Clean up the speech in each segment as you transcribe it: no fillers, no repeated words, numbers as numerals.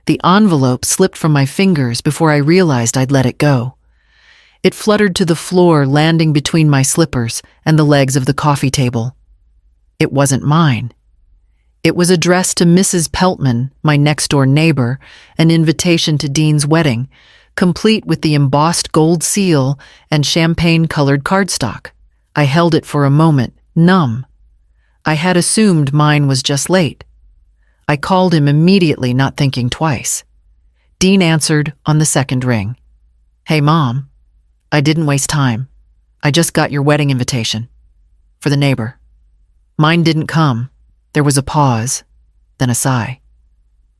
The envelope slipped from my fingers before I realized I'd let it go. It fluttered to the floor, landing between my slippers and the legs of the coffee table. It wasn't mine. It was addressed to Mrs. Peltman, my next-door neighbor, an invitation to Dean's wedding, complete with the embossed gold seal and champagne-colored cardstock. I held it for a moment, numb. I had assumed mine was just late. I called him immediately, not thinking twice. Dean answered on the second ring. "Hey, Mom. I didn't waste time. I just got your wedding invitation. For the neighbor. Mine didn't come." There was a pause, then a sigh.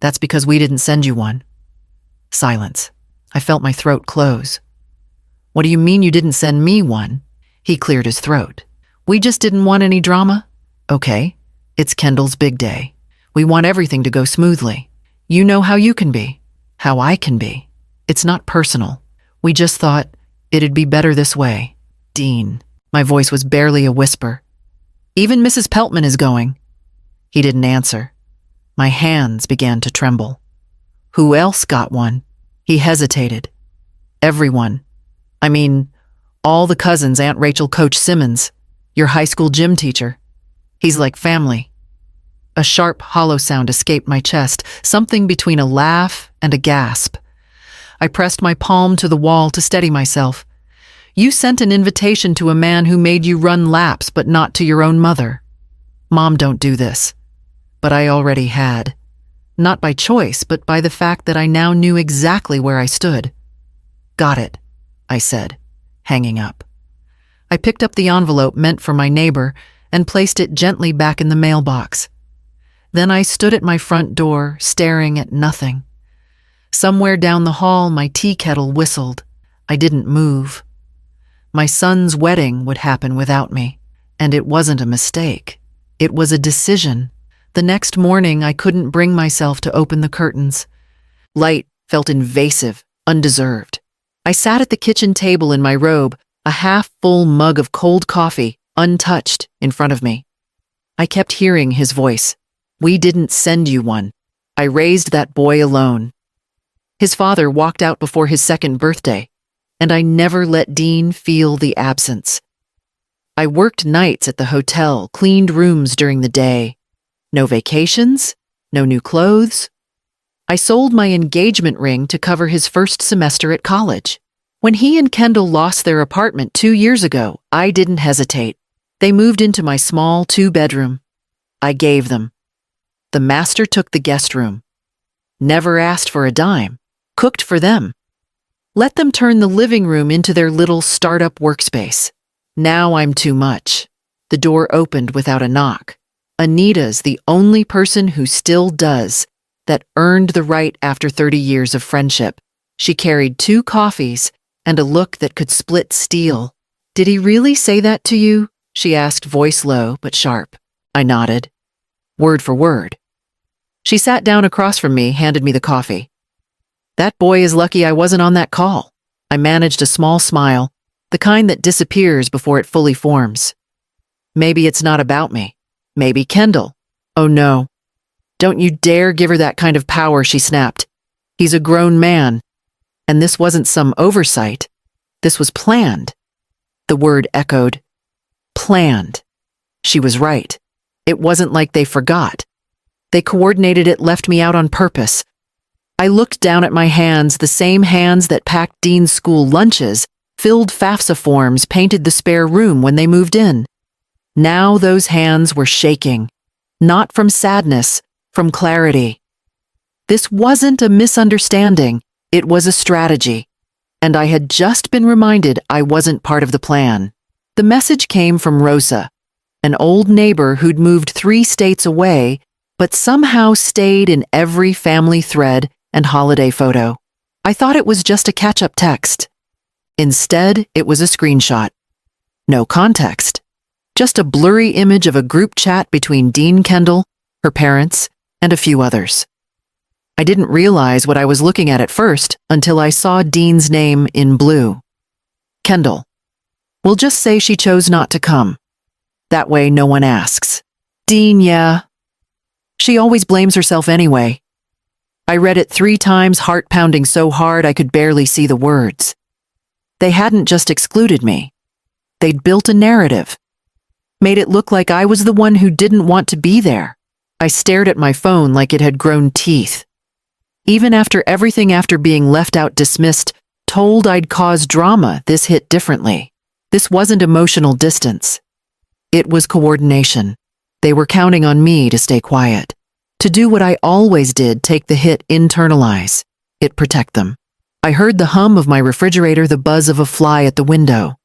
"That's because we didn't send you one." Silence. I felt my throat close. "What do you mean you didn't send me one?" He cleared his throat. "We just didn't want any drama." "Okay, it's Kendall's big day. We want everything to go smoothly. You know how you can be, how I can be. It's not personal. We just thought it'd be better this way." "Dean." My voice was barely a whisper. "Even Mrs. Peltman is going." He didn't answer. My hands began to tremble. "Who else got one?" He hesitated. "Everyone. I mean, all the cousins, Aunt Rachel, Coach Simmons, your high school gym teacher. He's like family." A sharp, hollow sound escaped my chest, something between a laugh and a gasp. I pressed my palm to the wall to steady myself. "You sent an invitation to a man who made you run laps, but not to your own mother. Mom, don't do this." But I already had. Not by choice, but by the fact that I now knew exactly where I stood. "Got it," I said, hanging up. I picked up the envelope meant for my neighbor and placed it gently back in the mailbox. Then I stood at my front door, staring at nothing. Somewhere down the hall, my tea kettle whistled. I didn't move. My son's wedding would happen without me, and it wasn't a mistake. It was a decision. The next morning, I couldn't bring myself to open the curtains. Light felt invasive, undeserved. I sat at the kitchen table in my robe, a half-full mug of cold coffee, untouched, in front of me. I kept hearing his voice. "We didn't send you one. I raised that boy alone." His father walked out before his second birthday, and I never let Dean feel the absence. I worked nights at the hotel, cleaned rooms during the day. No vacations, no new clothes. I sold my engagement ring to cover his first semester at college. When he and Kendall lost their apartment 2 years ago, I didn't hesitate. They moved into my small 2-bedroom. I gave them. The master took the guest room. Never asked for a dime. Cooked for them. Let them turn the living room into their little startup workspace. Now I'm too much. The door opened without a knock. Anita's the only person who still does, that earned the right after 30 years of friendship. She carried 2 coffees and a look that could split steel. "Did he really say that to you?" she asked, voice low but sharp. I nodded. Word for word. She sat down across from me, handed me the coffee. "That boy is lucky I wasn't on that call." I managed a small smile, the kind that disappears before it fully forms. "Maybe it's not about me. Maybe Kendall." "Oh no. Don't you dare give her that kind of power," she snapped. "He's a grown man. And this wasn't some oversight. This was planned." The word echoed. Planned. She was right. It wasn't like they forgot. They coordinated it, left me out on purpose. I looked down at my hands, the same hands that packed Dean's school lunches, filled FAFSA forms, painted the spare room when they moved in. Now those hands were shaking. Not from sadness, from clarity. This wasn't a misunderstanding, it was a strategy. And I had just been reminded I wasn't part of the plan. The message came from Rosa, an old neighbor who'd moved 3 states away, but somehow stayed in every family thread and holiday photo. I thought it was just a catch-up text. Instead, it was a screenshot. No context. Just a blurry image of a group chat between Dean Kendall, her parents, and a few others. I didn't realize what I was looking at first until I saw Dean's name in blue. Kendall. We'll just say she chose not to come. That way no one asks. Dean, yeah. She always blames herself anyway. I read it 3 times, heart pounding so hard I could barely see the words. They hadn't just excluded me. They'd built a narrative. Made it look like I was the one who didn't want to be there. I stared at my phone like it had grown teeth. Even after everything, after being left out, dismissed, told I'd caused drama, this hit differently. This wasn't emotional distance. It was coordination. They were counting on me to stay quiet. To do what I always did, take the hit, internalize it, protect them. I heard the hum of my refrigerator, the buzz of a fly at the window.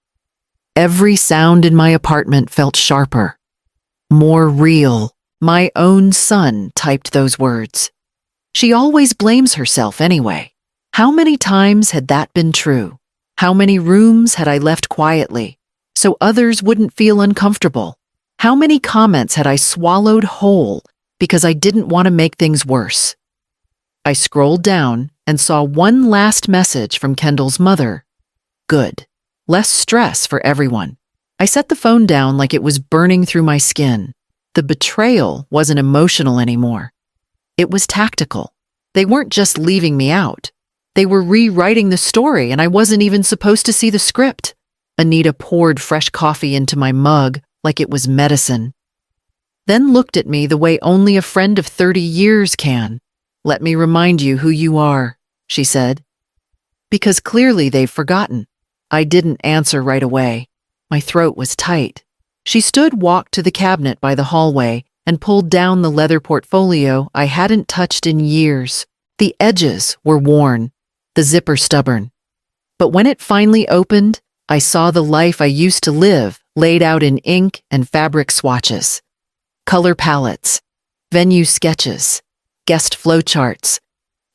Every sound in my apartment felt sharper, more real. My own son typed those words. She always blames herself anyway. How many times had that been true? How many rooms had I left quietly so others wouldn't feel uncomfortable? How many comments had I swallowed whole because I didn't want to make things worse? I scrolled down and saw one last message from Kendall's mother. Good. Less stress for everyone. I set the phone down like it was burning through my skin. The betrayal wasn't emotional anymore. It was tactical. They weren't just leaving me out. They were rewriting the story, and I wasn't even supposed to see the script. Anita poured fresh coffee into my mug like it was medicine. Then looked at me the way only a friend of 30 years can. Let me remind you who you are, she said. Because clearly they've forgotten. I didn't answer right away. My throat was tight. She stood, walked to the cabinet by the hallway, and pulled down the leather portfolio I hadn't touched in years. The edges were worn, the zipper stubborn. But when it finally opened, I saw the life I used to live laid out in ink and fabric swatches. Color palettes, venue sketches, guest flowcharts.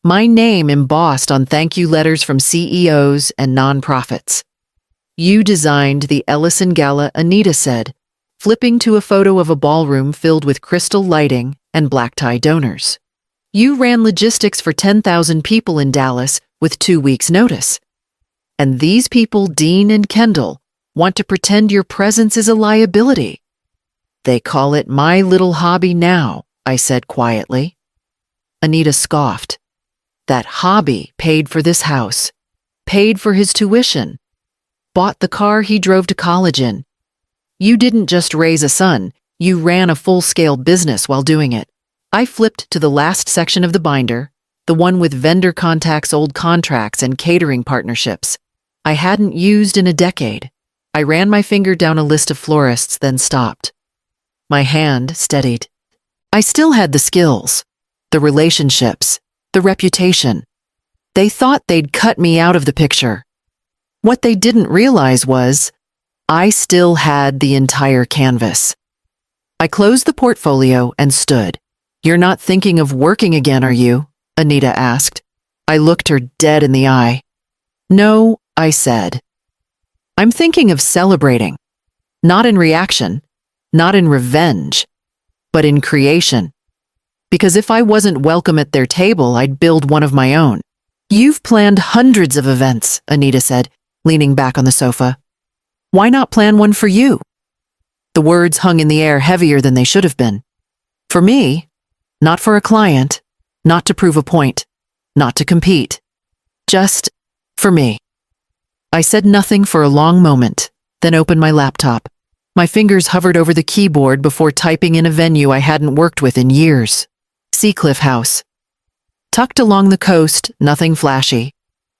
My name embossed on thank you letters from CEOs and nonprofits. You designed the Ellison Gala, Anita said, flipping to a photo of a ballroom filled with crystal lighting and black tie donors. You ran logistics for 10,000 people in Dallas with 2 weeks' notice. And these people, Dean and Kendall, want to pretend your presence is a liability. They call it my little hobby now, I said quietly. Anita scoffed. That hobby paid for this house, paid for his tuition, bought the car he drove to college in. You didn't just raise a son, you ran a full-scale business while doing it. I flipped to the last section of the binder, the one with vendor contacts, old contracts, and catering partnerships I hadn't used in a decade. I ran my finger down a list of florists, then stopped. My hand steadied. I still had the skills, the relationships, the reputation. They thought they'd cut me out of the picture. What they didn't realize was I still had the entire canvas. I closed the portfolio and stood. You're not thinking of working again, are you? Anita asked. I looked her dead in the eye. No, I said. I'm thinking of celebrating. Not in reaction, not in revenge, but in creation. Because if I wasn't welcome at their table, I'd build one of my own. You've planned hundreds of events, Anita said, leaning back on the sofa. Why not plan one for you? The words hung in the air heavier than they should have been. For me, not for a client, not to prove a point, not to compete. Just for me. I said nothing for a long moment, then opened my laptop. My fingers hovered over the keyboard before typing in a venue I hadn't worked with in years. Seacliff House. Tucked along the coast, nothing flashy.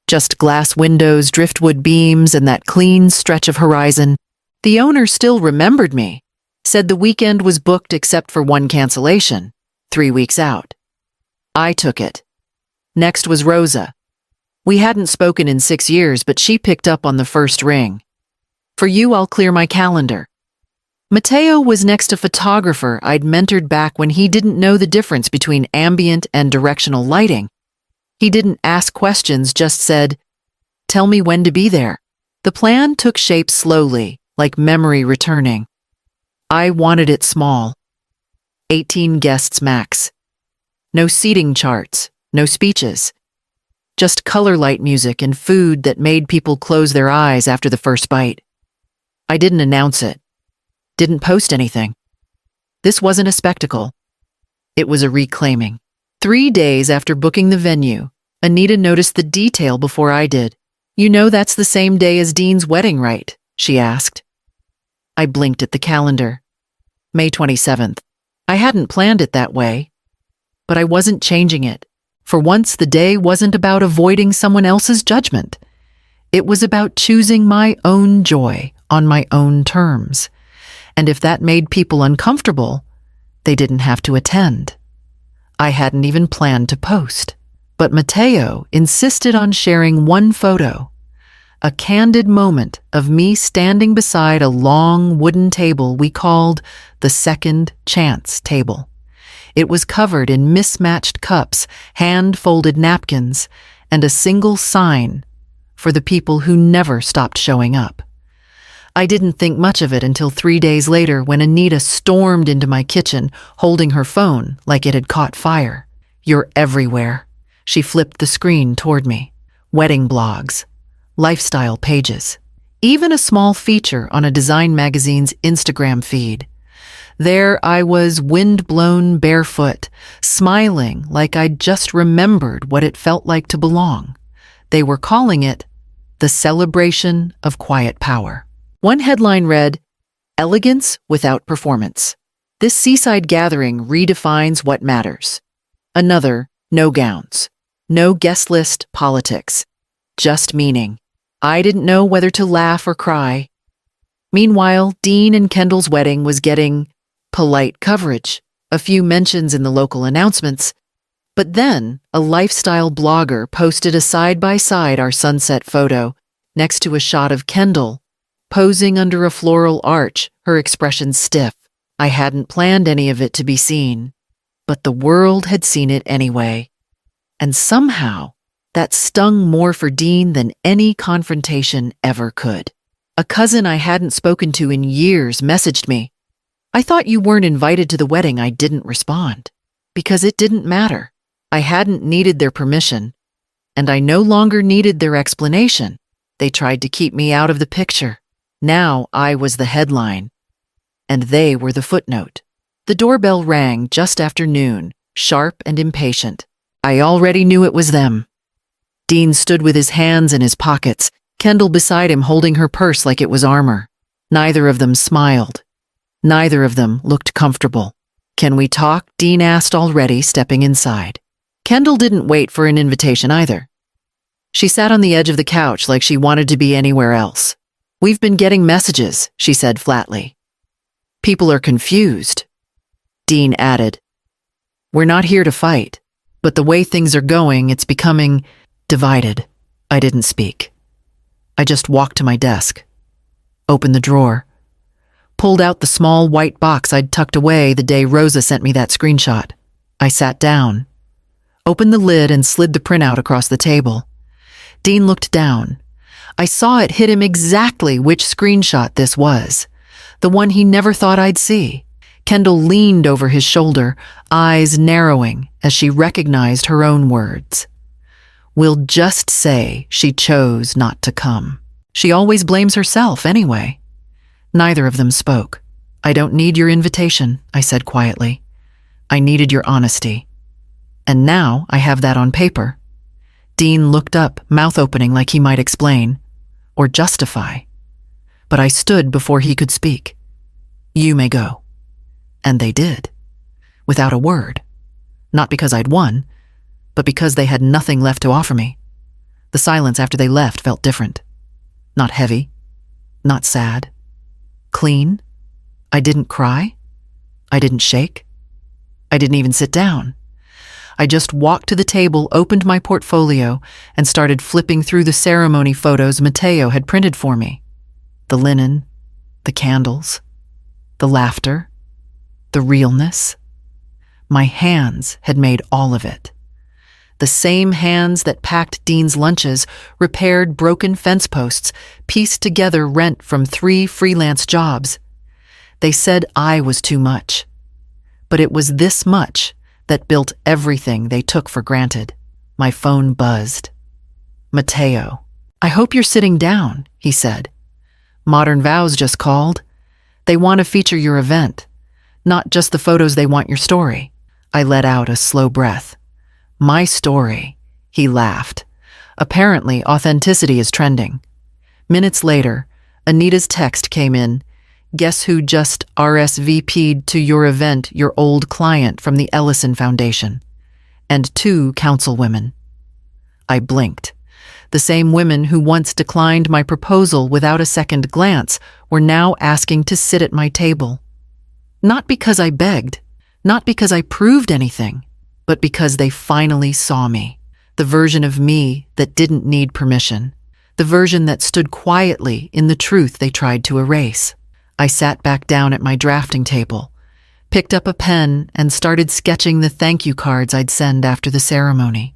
Just glass windows, driftwood beams, and that clean stretch of horizon. The owner still remembered me. Said the weekend was booked except for one cancellation, 3 weeks out. I took it. Next was Rosa. We hadn't spoken in 6 years, but she picked up on the first ring. For you, I'll clear my calendar. Mateo was next, a photographer I'd mentored back when he didn't know the difference between ambient and directional lighting. He didn't ask questions, just said, tell me when to be there. The plan took shape slowly, like memory returning. I wanted it small. 18 guests max. No seating charts, no speeches. Just color light music and food that made people close their eyes after the first bite. I didn't announce it. Didn't post anything. This wasn't a spectacle. It was a reclaiming. 3 days after booking the venue, Anita noticed the detail before I did. "You know that's the same day as Dean's wedding, right?" she asked. I blinked at the calendar. May 27th. I hadn't planned it that way, but I wasn't changing it. For once, the day wasn't about avoiding someone else's judgment. It was about choosing my own joy on my own terms. And if that made people uncomfortable, they didn't have to attend. I hadn't even planned to post. But Mateo insisted on sharing one photo, a candid moment of me standing beside a long wooden table we called the second chance table. It was covered in mismatched cups, hand-folded napkins, and a single sign for the people who never stopped showing up. I didn't think much of it until 3 days later when Anita stormed into my kitchen holding her phone like it had caught fire. "You're everywhere." She flipped the screen toward me. Wedding blogs, lifestyle pages, even a small feature on a design magazine's Instagram feed. There I was, wind-blown barefoot, smiling like I'd just remembered what it felt like to belong. They were calling it the celebration of quiet power. One headline read, "Elegance without performance. This seaside gathering redefines what matters." Another, "No gowns. No guest list politics. Just meaning." I didn't know whether to laugh or cry. Meanwhile, Dean and Kendall's wedding was getting polite coverage, a few mentions in the local announcements, but then a lifestyle blogger posted a side-by-side our sunset photo next to a shot of Kendall, posing under a floral arch, her expression stiff. I hadn't planned any of it to be seen, but the world had seen it anyway. And somehow, that stung more for Dean than any confrontation ever could. A cousin I hadn't spoken to in years messaged me, "I thought you weren't invited to the wedding." I didn't respond, because it didn't matter. I hadn't needed their permission, and I no longer needed their explanation. They tried to keep me out of the picture. Now I was the headline, and they were the footnote. The doorbell rang just after noon, sharp and impatient. I already knew it was them. Dean stood with his hands in his pockets, Kendall beside him holding her purse like it was armor. Neither of them smiled. Neither of them looked comfortable. "Can we talk?" Dean asked already, stepping inside. Kendall didn't wait for an invitation either. She sat on the edge of the couch like she wanted to be anywhere else. "We've been getting messages," she said flatly. "People are confused." Dean added, "We're not here to fight, but the way things are going, it's becoming divided." I didn't speak. I just walked to my desk, opened the drawer, pulled out the small white box I'd tucked away the day Rosa sent me that screenshot. I sat down, opened the lid and slid the printout across the table. Dean looked down. I saw it hit him exactly which screenshot this was, the one he never thought I'd see. Kendall leaned over his shoulder, eyes narrowing as she recognized her own words. "We'll just say she chose not to come. She always blames herself anyway." Neither of them spoke. "I don't need your invitation," I said quietly. "I needed your honesty. And now I have that on paper." Dean looked up, mouth opening like he might explain or justify. But I stood before he could speak. "You may go." And they did, without a word. Not because I'd won, but because they had nothing left to offer me. The silence after they left felt different. Not heavy, not sad. Clean. I didn't cry. I didn't shake. I didn't even sit down. I just walked to the table, opened my portfolio, and started flipping through the ceremony photos Mateo had printed for me. The linen, the candles, the laughter, the realness. My hands had made all of it. The same hands that packed Dean's lunches, repaired broken fence posts, pieced together rent from 3 freelance jobs. They said I was too much. But it was this much that built everything they took for granted. My phone buzzed. "Mateo, I hope you're sitting down," he said. "Modern Vows just called. They want to feature your event, not just the photos. They want your story." I let out a slow breath. My story. He laughed. Apparently, authenticity is trending. Minutes later, Anita's text came in. Guess who just RSVP'd to your event, your old client from the Ellison Foundation. And 2 councilwomen. I blinked. The same women who once declined my proposal without a second glance were now asking to sit at my table. Not because I begged, not because I proved anything, but because they finally saw me, the version of me that didn't need permission, the version that stood quietly in the truth they tried to erase. I sat back down at my drafting table, picked up a pen, and started sketching the thank you cards I'd send after the ceremony.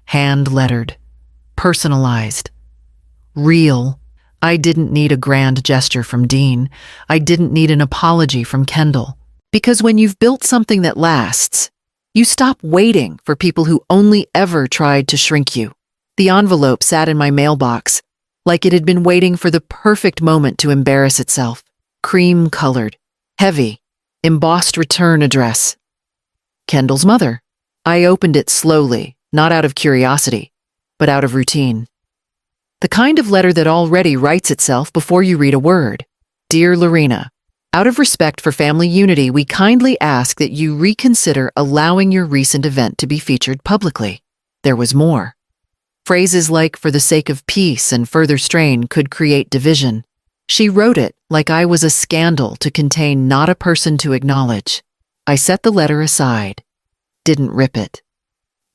Hand-lettered, personalized, real. I didn't need a grand gesture from Dean. I didn't need an apology from Kendall. Because when you've built something that lasts, you stop waiting for people who only ever tried to shrink you. The envelope sat in my mailbox, like it had been waiting for the perfect moment to embarrass itself. Cream-colored, heavy, embossed return address. Kendall's mother. I opened it slowly, not out of curiosity, but out of routine. The kind of letter that already writes itself before you read a word. Dear Lorena, out of respect for family unity, we kindly ask that you reconsider allowing your recent event to be featured publicly. There was more. Phrases like, for the sake of peace and further strain, could create division. She wrote it like I was a scandal to contain not a person to acknowledge. I set the letter aside. Didn't rip it.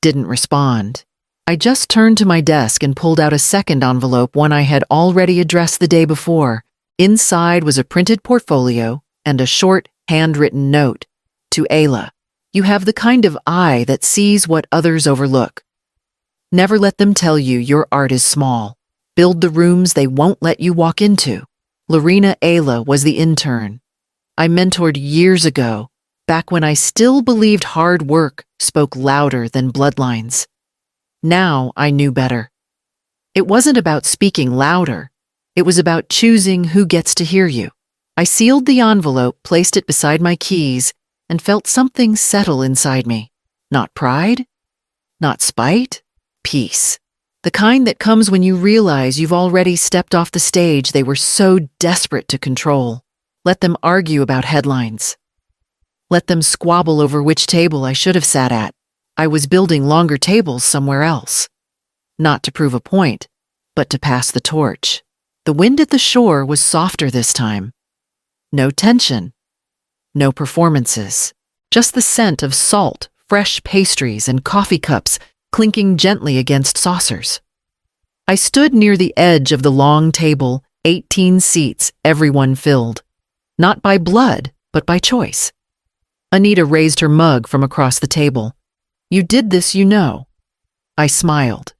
Didn't respond. I just turned to my desk and pulled out a second envelope, one I had already addressed the day before. Inside was a printed portfolio and a short, handwritten note. To Ayla, you have the kind of eye that sees what others overlook. Never let them tell you your art is small. Build the rooms they won't let you walk into. Lorena Ayla was the intern I mentored years ago, back when I still believed hard work spoke louder than bloodlines. Now I knew better. It wasn't about speaking louder. It was about choosing who gets to hear you. I sealed the envelope, placed it beside my keys, and felt something settle inside me. Not pride, not spite, peace. The kind that comes when you realize you've already stepped off the stage they were so desperate to control. Let them argue about headlines. Let them squabble over which table I should have sat at. I was building longer tables somewhere else. Not to prove a point, but to pass the torch. The wind at the shore was softer this time. No tension. No performances. Just the scent of salt, fresh pastries, and coffee cups clinking gently against saucers. I stood near the edge of the long table, 18 seats, everyone filled. Not by blood, but by choice. Anita raised her mug from across the table. You did this, you know. I smiled.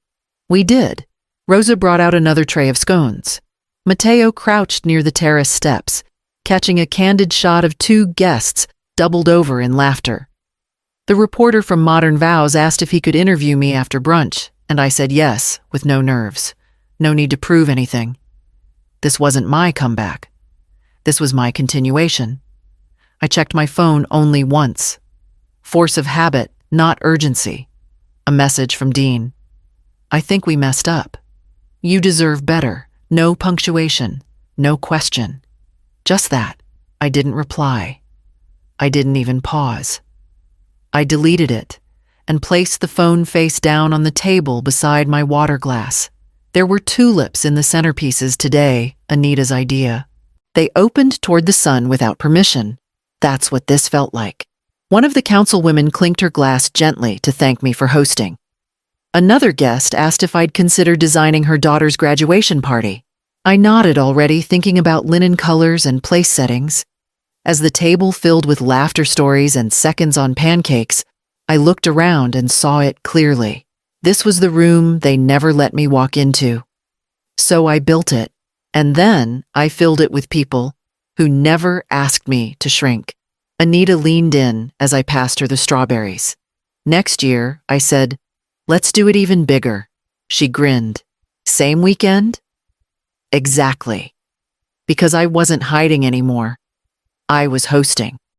We did. Rosa brought out another tray of scones. Mateo crouched near the terrace steps, catching a candid shot of 2 guests doubled over in laughter. The reporter from Modern Vows asked if he could interview me after brunch, and I said yes, with no nerves. No need to prove anything. This wasn't my comeback. This was my continuation. I checked my phone only once. Force of habit, not urgency. A message from Dean. I think we messed up. You deserve better. No punctuation. No question. Just that. I didn't reply. I didn't even pause. I deleted it and placed the phone face down on the table beside my water glass. There were tulips in the centerpieces today, Anita's idea. They opened toward the sun without permission. That's what this felt like. One of the councilwomen clinked her glass gently to thank me for hosting. Another guest asked if I'd consider designing her daughter's graduation party. I nodded already, thinking about linen colors and place settings. As the table filled with laughter stories and seconds on pancakes, I looked around and saw it clearly. This was the room they never let me walk into. So I built it, and then I filled it with people who never asked me to shrink. Anita leaned in as I passed her the strawberries. Next year, I said, let's do it even bigger. She grinned. Same weekend? Exactly. Because I wasn't hiding anymore. I was hosting.